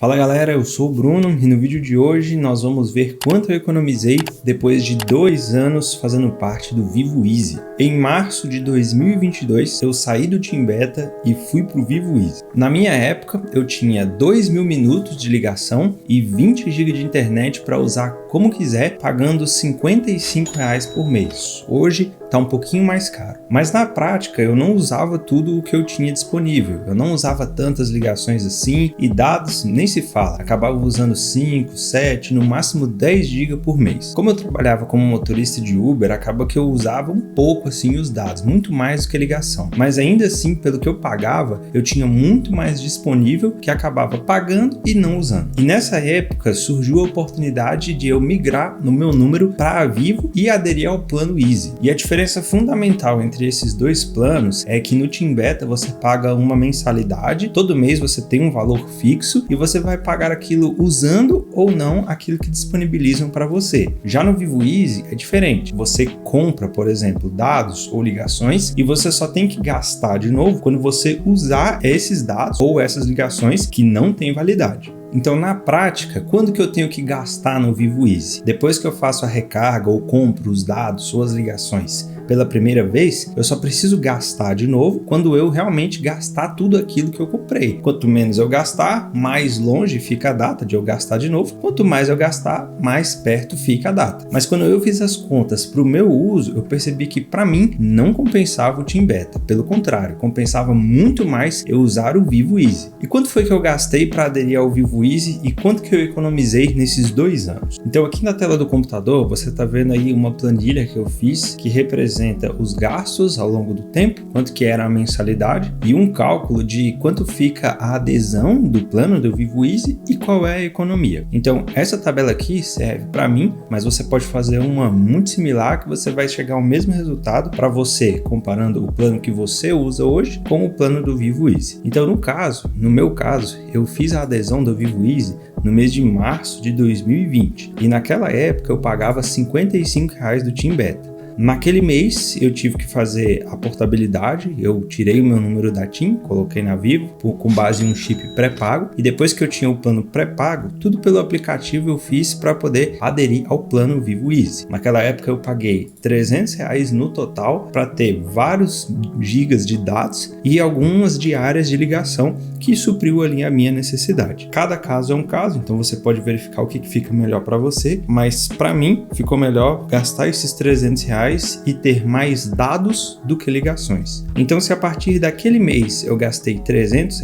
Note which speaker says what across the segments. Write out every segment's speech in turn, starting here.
Speaker 1: Fala galera, eu sou o Bruno e no vídeo de hoje nós vamos ver quanto eu economizei depois de 2 anos fazendo parte do Vivo Easy. Em março de 2022 eu saí do Team Beta e fui pro Vivo Easy. Na minha época eu tinha 2.000 minutos de ligação e 20 GB de internet para usar como quiser, pagando R$ 55 por mês. Hoje tá um pouquinho mais caro. Mas na prática eu não usava tudo o que eu tinha disponível. Eu não usava tantas ligações assim e dados nem se fala. Acabava usando 5, 7, no máximo 10 GB por mês. Como eu trabalhava como motorista de Uber, acaba que eu usava um pouco assim os dados, muito mais do que ligação. Mas ainda assim, pelo que eu pagava, eu tinha muito mais disponível que acabava pagando e não usando. E nessa época surgiu a oportunidade de eu migrar no meu número para a Vivo e aderir ao plano Easy. E a diferença fundamental entre esses dois planos é que no Team Beta você paga uma mensalidade, todo mês você tem um valor fixo e você vai pagar aquilo usando ou não aquilo que disponibilizam para você. Já no Vivo Easy é diferente, você compra, por exemplo, dados ou ligações e você só tem que gastar de novo quando você usar esses dados ou essas ligações que não têm validade. Então, na prática, quando que eu tenho que gastar no Vivo Easy? Depois que eu faço a recarga ou compro os dados ou as ligações pela primeira vez, eu só preciso gastar de novo quando eu realmente gastar tudo aquilo que eu comprei. Quanto menos eu gastar, mais longe fica a data de eu gastar de novo. Quanto mais eu gastar, mais perto fica a data. Mas quando eu fiz as contas para o meu uso, eu percebi que para mim não compensava o Team Beta. Pelo contrário, compensava muito mais eu usar o Vivo Easy. E quanto foi que eu gastei para aderir ao Vivo Easy e quanto que eu economizei nesses 2 anos? Então aqui na tela do computador você está vendo aí uma planilha que eu fiz que representa os gastos ao longo do tempo, quanto que era a mensalidade e um cálculo de quanto fica a adesão do plano do Vivo Easy e qual é a economia. Então essa tabela aqui serve para mim, mas você pode fazer uma muito similar que você vai chegar ao mesmo resultado para você, comparando o plano que você usa hoje com o plano do Vivo Easy. Então no meu caso, eu fiz a adesão do Vivo Easy no mês de março de 2020 e naquela época eu pagava R$ 55 do Team Beta. Naquele mês eu tive que fazer a portabilidade, eu tirei o meu número da TIM, coloquei na Vivo com base em um chip pré-pago e depois que eu tinha o plano pré-pago, tudo pelo aplicativo eu fiz para poder aderir ao plano Vivo Easy. Naquela época eu paguei R$ 300 no total para ter vários gigas de dados e algumas diárias de ligação que supriu ali a minha necessidade. Cada caso é um caso, então você pode verificar o que fica melhor para você, mas para mim ficou melhor gastar esses R$ 300 e ter mais dados do que ligações. Então, se a partir daquele mês eu gastei R$ 300,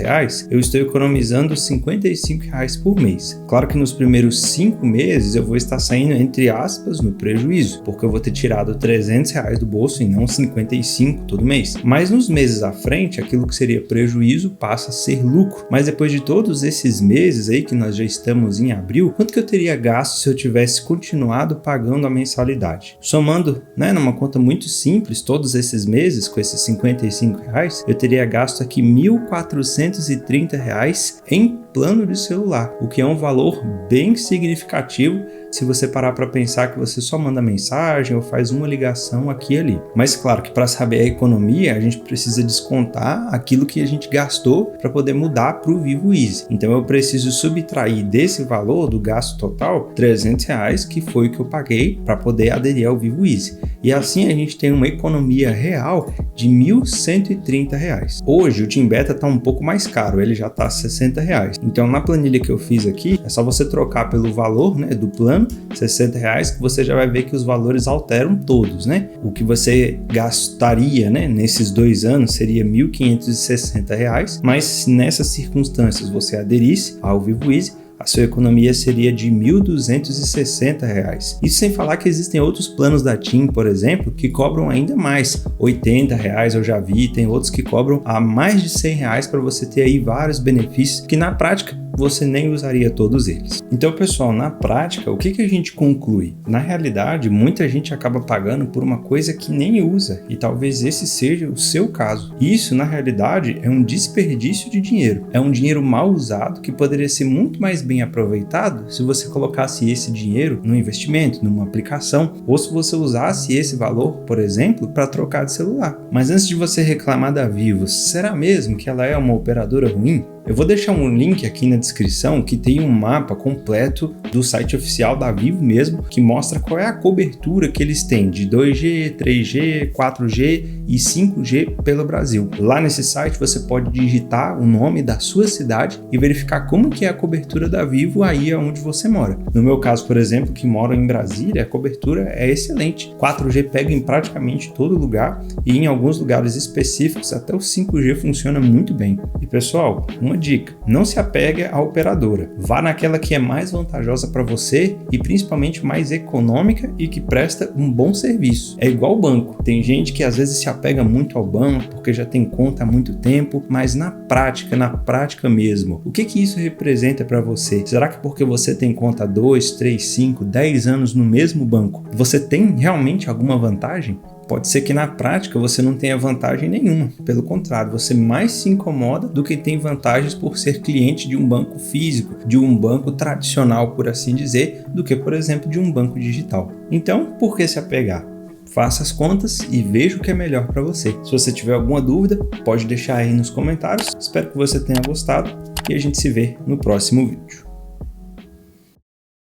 Speaker 1: eu estou economizando R$ 55 por mês. Claro que nos primeiros 5 meses eu vou estar saindo, entre aspas, no prejuízo, porque eu vou ter tirado R$ 300 do bolso e não 55 todo mês. Mas nos meses à frente, aquilo que seria prejuízo passa a ser lucro. Mas depois de todos esses meses aí que nós já estamos em abril, quanto que eu teria gasto se eu tivesse continuado pagando a mensalidade? Somando, numa conta muito simples, todos esses meses, com esses R$ 55, eu teria gasto aqui R$ 1.430 em plano de celular, o que é um valor bem significativo se você parar para pensar que você só manda mensagem ou faz uma ligação aqui e ali. Mas claro que para saber a economia, a gente precisa descontar aquilo que a gente gastou para poder mudar para o Vivo Easy. Então eu preciso subtrair desse valor do gasto total R$ 300, que foi o que eu paguei para poder aderir ao Vivo Easy. E assim a gente tem uma economia real de R$ 1.130. Hoje o Team Beta está um pouco mais caro, ele já está R$ 60. Então na planilha que eu fiz aqui, é só você trocar pelo valor do plano, R$ 60, que você já vai ver que os valores alteram todos, O que você gastaria, nesses 2 anos seria R$ 1.560, mas se nessas circunstâncias você aderisse ao Vivo Easy, a sua economia seria de R$ 1.260. Isso sem falar que existem outros planos da TIM, por exemplo, que cobram ainda mais, R$ 80 eu já vi, tem outros que cobram a mais de R$ 100 para você ter aí vários benefícios que na prática você nem usaria todos eles. Então, pessoal, na prática, o que a gente conclui? Na realidade, muita gente acaba pagando por uma coisa que nem usa, e talvez esse seja o seu caso. Isso, na realidade, é um desperdício de dinheiro. É um dinheiro mal usado que poderia ser muito mais bem aproveitado se você colocasse esse dinheiro no investimento, numa aplicação, ou se você usasse esse valor, por exemplo, para trocar de celular. Mas antes de você reclamar da Vivo, será mesmo que ela é uma operadora ruim? Eu vou deixar um link aqui na descrição que tem um mapa completo do site oficial da Vivo mesmo, que mostra qual é a cobertura que eles têm de 2G, 3G, 4G e 5G pelo Brasil. Lá nesse site você pode digitar o nome da sua cidade e verificar como que é a cobertura da Vivo aí onde você mora. No meu caso, por exemplo, que moro em Brasília, a cobertura é excelente. 4G pega em praticamente todo lugar e em alguns lugares específicos até o 5G funciona muito bem. E pessoal, uma dica, não se apegue à operadora. Vá naquela que é mais vantajosa para você e principalmente mais econômica e que presta um bom serviço. É igual o banco. Tem gente que às vezes se apega muito ao banco porque já tem conta há muito tempo, mas na prática mesmo, o que isso representa para você? Será que porque você tem conta há 2, 3, 5, 10 anos no mesmo banco, você tem realmente alguma vantagem? Pode ser que na prática você não tenha vantagem nenhuma. Pelo contrário, você mais se incomoda do que tem vantagens por ser cliente de um banco físico, de um banco tradicional, por assim dizer, do que, por exemplo, de um banco digital. Então, por que se apegar? Faça as contas e veja o que é melhor para você. Se você tiver alguma dúvida, pode deixar aí nos comentários. Espero que você tenha gostado e a gente se vê no próximo vídeo.